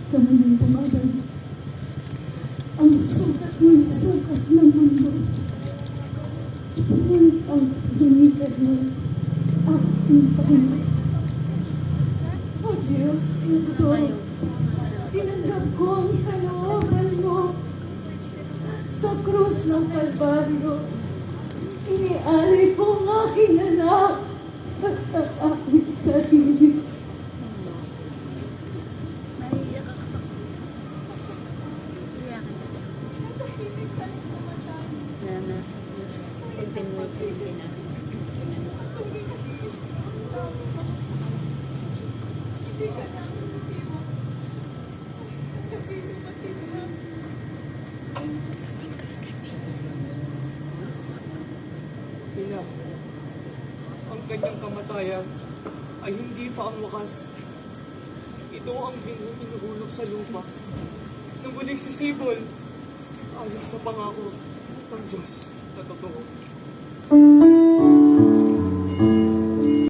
sa muling tumagal. Ang sukat ng sukat ng mundo. Ngunit ang lumitan mo, aking Panginoon. O Diyos, ito, tinanggap ko ang kalooban mo. Sa krus ng Kalbaryo, inialay ko ang aking anak at ang aking sarili. Ina, ang kanyang kamatayan ay hindi pa ang wakas. Ito ang minuhulog sa lupa ng muling sisibol ayon sa pangako ng Diyos na totoo.